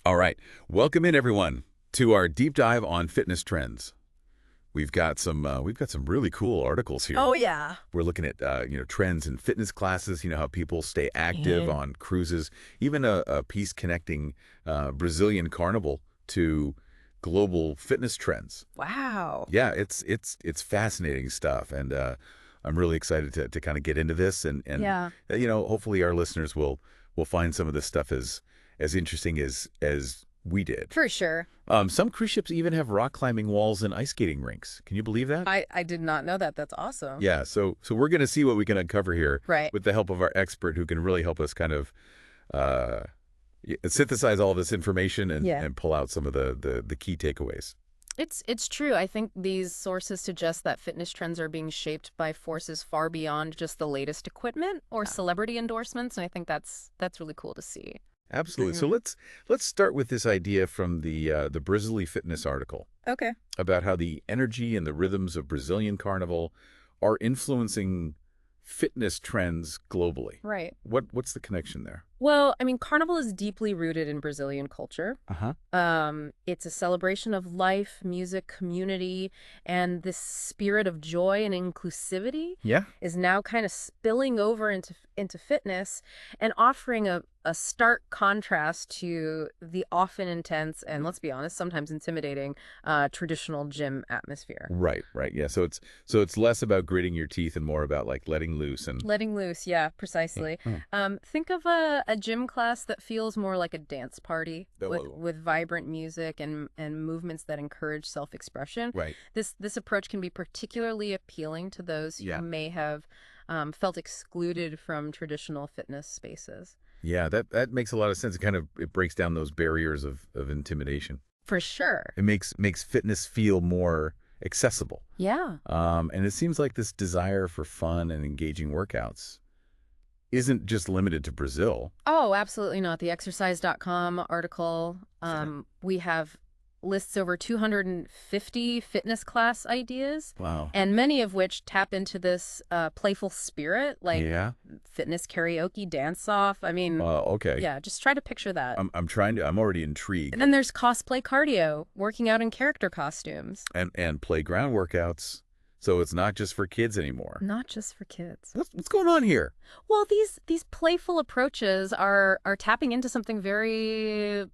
All right. Welcome in, everyone, to our deep dive on fitness trends. We've got some really cool articles here. Oh, yeah. We're looking at trends in fitness classes. How people stay active on cruises. Even a piece connecting Brazilian Carnival to global fitness trends. Wow. Yeah, it's fascinating stuff, and I'm really excited to kind of get into this, and Yeah. hopefully our listeners will find some of this stuff as interesting as we did. For sure. Some cruise ships even have rock climbing walls and ice skating rinks. Can you believe that? I did not know that. That's awesome. Yeah, so we're going to see what we can uncover here Right. with the help of our expert who can really help us kind of synthesize all this information and pull out some of the key takeaways. It's true. I think these sources suggest that fitness trends are being shaped by forces far beyond just the latest equipment or celebrity endorsements, and I think that's really cool to see. Absolutely. So let's start with this idea from the Brazilian Fitness article Okay. about how the energy and the rhythms of Brazilian Carnival are influencing fitness trends globally. Right. What's the connection there? Well, I mean, Carnival is deeply rooted in Brazilian culture. Uh-huh. It's a celebration of life, music, community, and this spirit of joy and inclusivity Yeah. is now kind of spilling over into fitness and offering a stark contrast to the often intense and, let's be honest, sometimes intimidating traditional gym atmosphere. Right. Yeah. So it's less about gritting your teeth and more about like letting loose and Letting loose, yeah, precisely. Think of a gym class that feels more like a dance party with vibrant music and movements that encourage self-expression. Right. This approach can be particularly appealing to those who may have felt excluded from traditional fitness spaces. Yeah, that makes a lot of sense. It breaks down those barriers of intimidation. For sure. It makes fitness feel more accessible. Yeah. And it seems like this desire for fun and engaging workouts isn't just limited to Brazil. Oh, absolutely not. The exercise.com article, we have lists over 250 fitness class ideas. Wow. And many of which tap into this playful spirit, like fitness karaoke, dance off. I mean, okay. Yeah, just try to picture that. I'm already intrigued. And then there's cosplay cardio, working out in character costumes. And playground workouts. So it's not just for kids anymore. Not just for kids. What's going on here? Well, these playful approaches are tapping into something very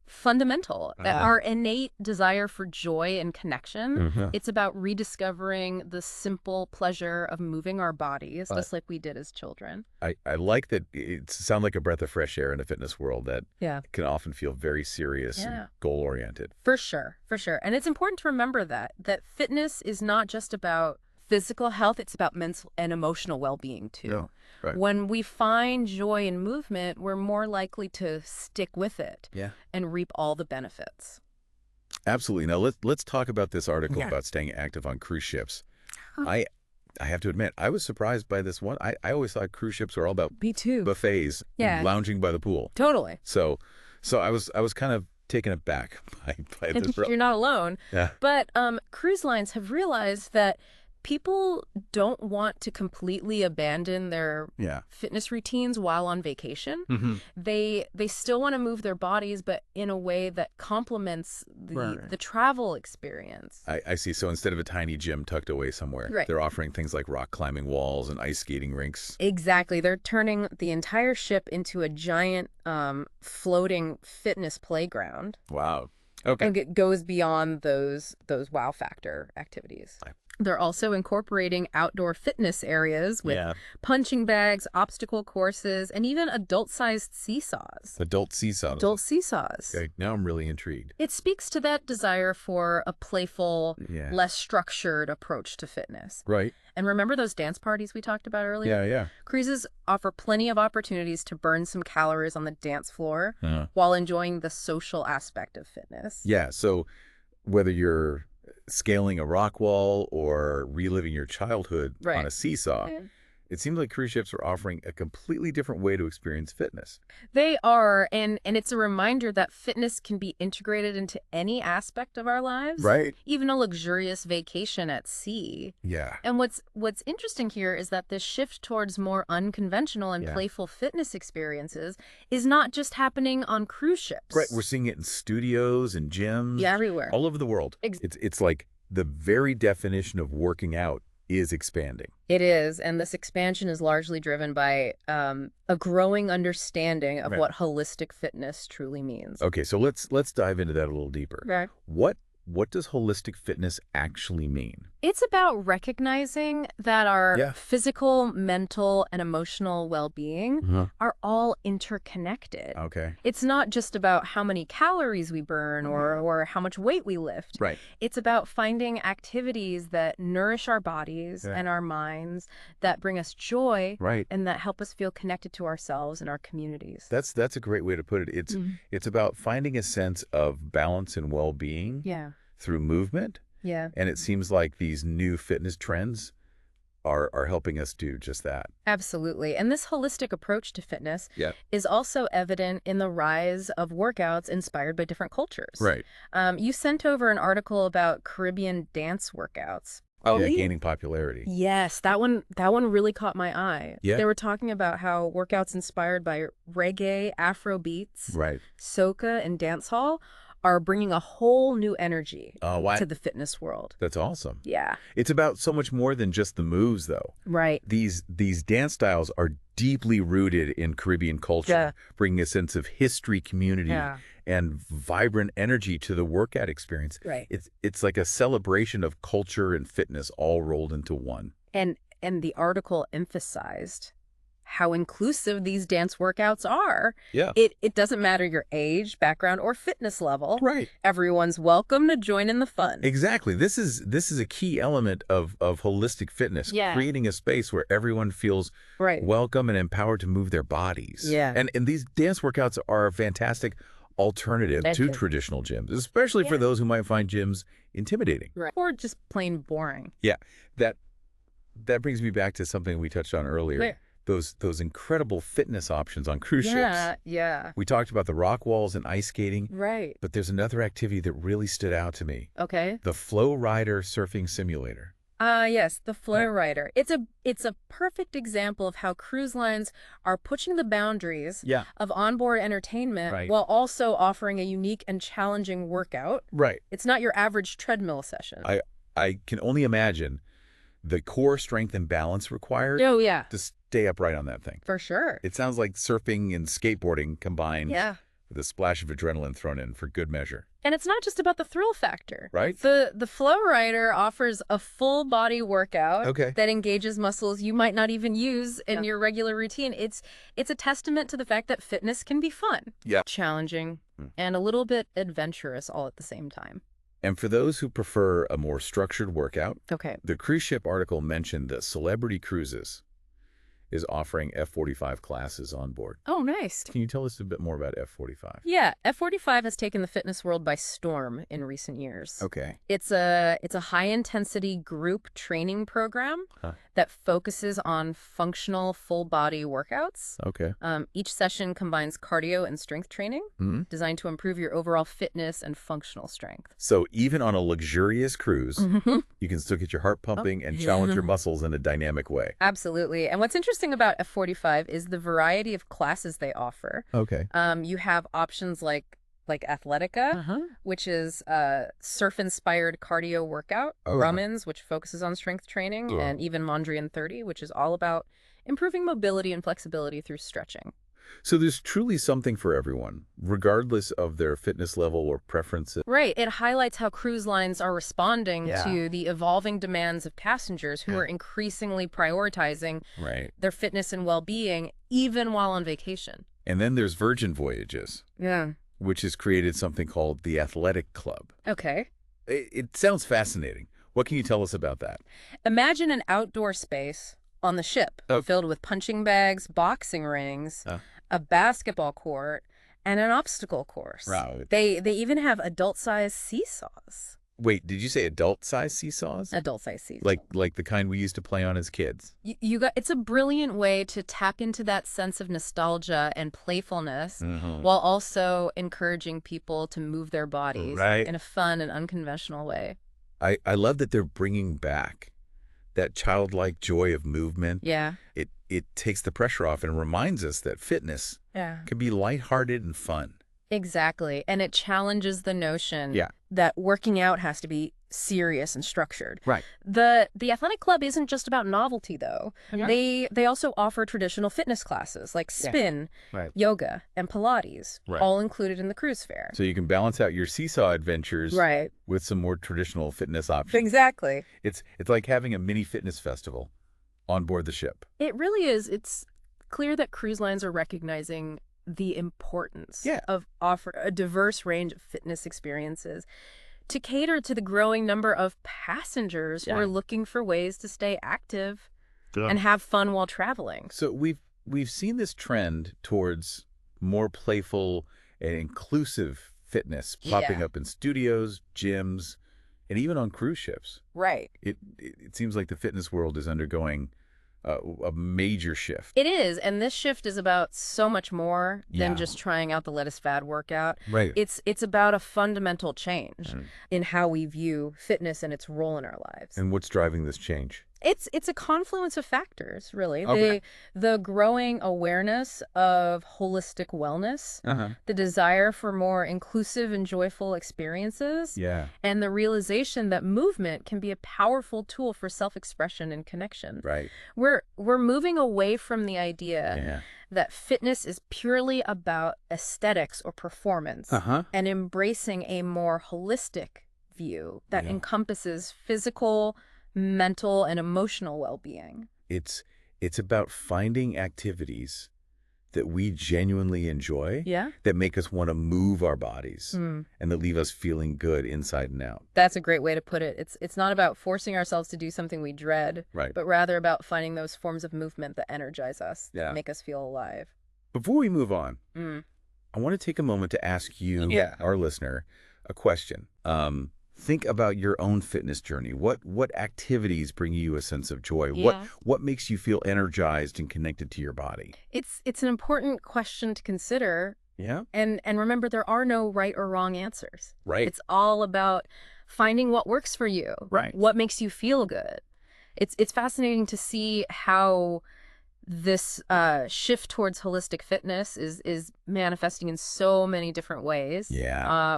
fundamental, our innate desire for joy and connection. It's about rediscovering the simple pleasure of moving our bodies, just like we did as children. I like that it sounds like a breath of fresh air in a fitness world that can often feel very serious and goal-oriented. For sure. And it's important to remember that fitness is not just about physical health, it's about mental and emotional well-being too. Yeah, right. When we find joy in movement, we're more likely to stick with it and reap all the benefits. Absolutely. Now let's talk about this article about staying active on cruise ships. I have to admit, I was surprised by this one. I always thought cruise ships were all about Me too. buffets and lounging by the pool. Totally. So I was kind of taken aback by this. You're not alone. Yeah. But cruise lines have realized that people don't want to completely abandon their fitness routines while on vacation. They still want to move their bodies, but in a way that complements the travel experience. I see. So instead of a tiny gym tucked away somewhere, they're offering things like rock climbing walls and ice skating rinks. Exactly. They're turning the entire ship into a giant floating fitness playground. Wow. Okay. And it goes beyond those wow factor activities. They're also incorporating outdoor fitness areas with punching bags, obstacle courses, and even adult-sized seesaws. Adult seesaws. Adult seesaws. Okay, now I'm really intrigued. It speaks to that desire for a playful, less structured approach to fitness. Right. And remember those dance parties we talked about earlier? Yeah. Cruises offer plenty of opportunities to burn some calories on the dance floor while enjoying the social aspect of fitness. Yeah, so whether you're scaling a rock wall or reliving your childhood on a seesaw, It seems like cruise ships are offering a completely different way to experience fitness. They are, and it's a reminder that fitness can be integrated into any aspect of our lives, Right. even a luxurious vacation at sea. Yeah. And what's interesting here is that this shift towards more unconventional and playful fitness experiences is not just happening on cruise ships. Right. We're seeing it in studios and gyms. Yeah, everywhere. All over the world. It's like the very definition of working out is expanding. It is, and this expansion is largely driven by a growing understanding of what holistic fitness truly means. Okay, so let's dive into that a little deeper. Right. What does holistic fitness actually mean? It's about recognizing that our physical, mental, and emotional well-being are all interconnected. Okay. It's not just about how many calories we burn or how much weight we lift. Right. It's about finding activities that nourish our bodies and our minds, that bring us joy, and that help us feel connected to ourselves and our communities. That's a great way to put it. It's about finding a sense of balance and well-being through movement. Yeah. And it seems like these new fitness trends are helping us do just that. Absolutely. And this holistic approach to fitness is also evident in the rise of workouts inspired by different cultures. Right. You sent over an article about Caribbean dance workouts. Oh, yeah, gaining popularity. Yes, that one really caught my eye. Yeah. They were talking about how workouts inspired by reggae, Afro beats, soca, and dancehall are bringing a whole new energy to the fitness world. That's awesome. Yeah. It's about so much more than just the moves, though. Right. These dance styles are deeply rooted in Caribbean culture, bringing a sense of history, community, and vibrant energy to the workout experience. Right. It's like a celebration of culture and fitness all rolled into one. And the article emphasized how inclusive these dance workouts are. Yeah. It doesn't matter your age, background, or fitness level. Right. Everyone's welcome to join in the fun. Exactly. This is a key element of holistic fitness, creating a space where everyone feels welcome and empowered to move their bodies. Yeah. And these dance workouts are a fantastic alternative to traditional gyms, especially for those who might find gyms intimidating. Right. Or just plain boring. Yeah. That brings me back to something we touched on earlier. Where? Those incredible fitness options on cruise ships. Yeah. We talked about the rock walls and ice skating. Right. But there's another activity that really stood out to me. Okay. The Flow Rider surfing simulator. Yes, the Flow Rider. It's a perfect example of how cruise lines are pushing the boundaries of onboard entertainment while also offering a unique and challenging workout. Right. It's not your average treadmill session. I can only imagine the core strength and balance required to stay upright on that thing. For sure. It sounds like surfing and skateboarding combined with a splash of adrenaline thrown in for good measure. And it's not just about the thrill factor. Right. The Flow Rider offers a full body workout that engages muscles you might not even use in your regular routine. It's a testament to the fact that fitness can be fun, challenging, and a little bit adventurous all at the same time. And for those who prefer a more structured workout, the cruise ship article mentioned that Celebrity Cruises is offering F-45 classes on board. Oh, nice. Can you tell us a bit more about F-45? Yeah, F-45 has taken the fitness world by storm in recent years. Okay. It's a high-intensity group training program that focuses on functional full-body workouts. Okay. Each session combines cardio and strength training, designed to improve your overall fitness and functional strength. So even on a luxurious cruise, you can still get your heart pumping and challenge your muscles in a dynamic way. Absolutely. And what's interesting about F-45 is the variety of classes they offer. Okay. You have options like Athletica, which is a surf-inspired cardio workout, Grumman's, which focuses on strength training, and even Mondrian 30, which is all about improving mobility and flexibility through stretching. So there's truly something for everyone, regardless of their fitness level or preferences. Right. It highlights how cruise lines are responding to the evolving demands of passengers who are increasingly prioritizing their fitness and well-being, even while on vacation. And then there's Virgin Voyages. Yeah. Which has created something called the Athletic Club. Okay. It sounds fascinating. What can you tell us about that? Imagine an outdoor space on the ship filled with punching bags, boxing rings, a basketball court, and an obstacle course. Right. They even have adult-sized seesaws. Wait, did you say adult-size seesaws? Adult-size seesaws. Like the kind we used to play on as kids? It's a brilliant way to tap into that sense of nostalgia and playfulness while also encouraging people to move their bodies in a fun and unconventional way. I love that they're bringing back that childlike joy of movement. Yeah. It takes the pressure off and reminds us that fitness can be lighthearted and fun. Exactly. And it challenges the notion that working out has to be serious and structured. Right. The athletic club isn't just about novelty, though. They also offer traditional fitness classes like spin, yoga, and Pilates, all included in the cruise fare. So you can balance out your seesaw adventures with some more traditional fitness options. Exactly. It's like having a mini fitness festival on board the ship. It really is. It's clear that cruise lines are recognizing the importance of offer a diverse range of fitness experiences to cater to the growing number of passengers who are looking for ways to stay active and have fun while traveling. So we've seen this trend towards more playful and inclusive fitness popping up in studios, gyms, and even on cruise ships. Right. It seems like the fitness world is undergoing a major shift. It is, and this shift is about so much more than just trying out the latest fad workout. Right. It's about a fundamental change in how we view fitness and its role in our lives. And what's driving this change? It's a confluence of factors, really. Okay. The growing awareness of holistic wellness, the desire for more inclusive and joyful experiences, and the realization that movement can be a powerful tool for self-expression and connection. Right. We're moving away from the idea that fitness is purely about aesthetics or performance and embracing a more holistic view that encompasses physical, mental, and emotional well-being. It's about finding activities that we genuinely enjoy that make us want to move our bodies and that leave us feeling good inside and out. That's a great way to put it. It's not about forcing ourselves to do something we dread, but rather about finding those forms of movement that energize us, that make us feel alive. Before we move on, I want to take a moment to ask you, our listener, a question. Think about your own fitness journey. What activities bring you a sense of joy? What makes you feel energized and connected to your body? It's an important question to consider. Yeah. And remember, there are no right or wrong answers. Right. It's all about finding what works for you. Right. What makes you feel good. It's fascinating to see how this shift towards holistic fitness is manifesting in so many different ways. Yeah.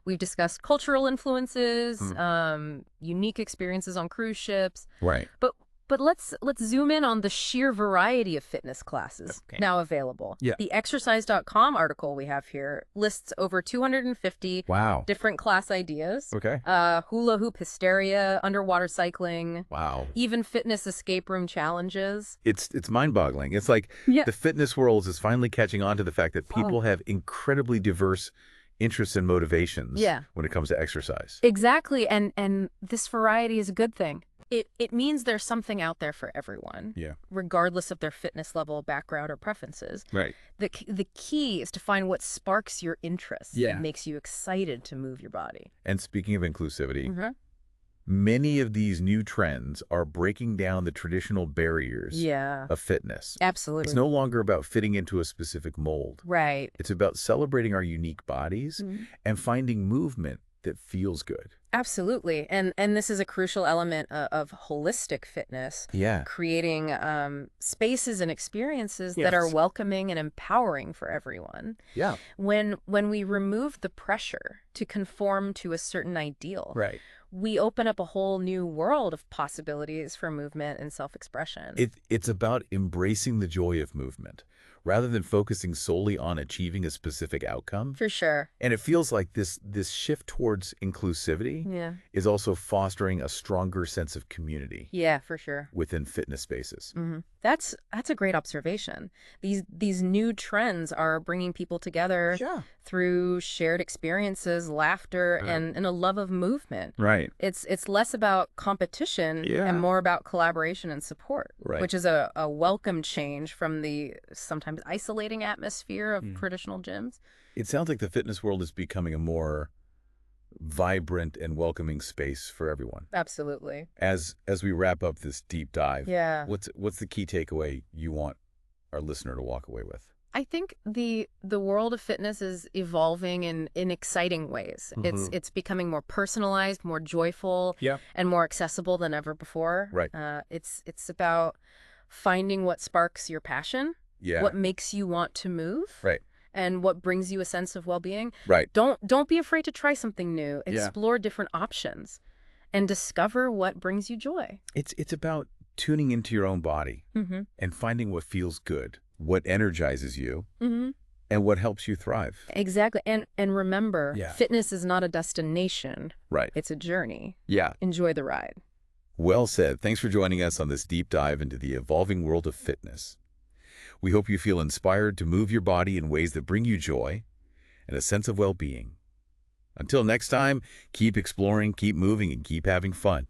We've discussed cultural influences, unique experiences on cruise ships. Right. But let's zoom in on the sheer variety of fitness classes now available. Yeah. The exercise.com article we have here lists over 250 different class ideas. Okay. Hula hoop hysteria, underwater cycling. Wow. Even fitness escape room challenges. It's mind-boggling. It's like the fitness world is finally catching on to the fact that people have incredibly diverse interests and motivations when it comes to exercise. Exactly. And this variety is a good thing. It means there's something out there for everyone, regardless of their fitness level, background, or preferences. Right. The key is to find what sparks your interest and makes you excited to move your body. And speaking of inclusivity, many of these new trends are breaking down the traditional barriers of fitness. Absolutely. It's no longer about fitting into a specific mold. Right. It's about celebrating our unique bodies and finding movement that feels good. Absolutely. And this is a crucial element of holistic fitness. Yeah. Creating spaces and experiences that are welcoming and empowering for everyone. Yeah. When we remove the pressure to conform to a certain ideal, we open up a whole new world of possibilities for movement and self-expression. It's about embracing the joy of movement rather than focusing solely on achieving a specific outcome. For sure. And it feels like this shift towards inclusivity is also fostering a stronger sense of community. Yeah, for sure. Within fitness spaces. That's a great observation. These new trends are bringing people together through shared experiences, laughter, and a love of movement. Right. It's less about competition and more about collaboration and support, which is a welcome change from the sometimes isolating atmosphere of traditional gyms. It sounds like the fitness world is becoming a more vibrant and welcoming space for everyone. Absolutely. As we wrap up this deep dive, yeah, what's the key takeaway you want our listener to walk away with? I think the world of fitness is evolving in exciting ways. It's becoming more personalized, more joyful, and more accessible than ever before. Right. It's about finding what sparks your passion, what makes you want to move, right, and what brings you a sense of well-being. Right. Don't be afraid to try something new. Explore different options, and discover what brings you joy. It's about tuning into your own body and finding what feels good, what energizes you, and what helps you thrive. Exactly. And remember, fitness is not a destination. Right. It's a journey. Yeah. Enjoy the ride. Well said. Thanks for joining us on this deep dive into the evolving world of fitness. We hope you feel inspired to move your body in ways that bring you joy and a sense of well-being. Until next time, keep exploring, keep moving, and keep having fun.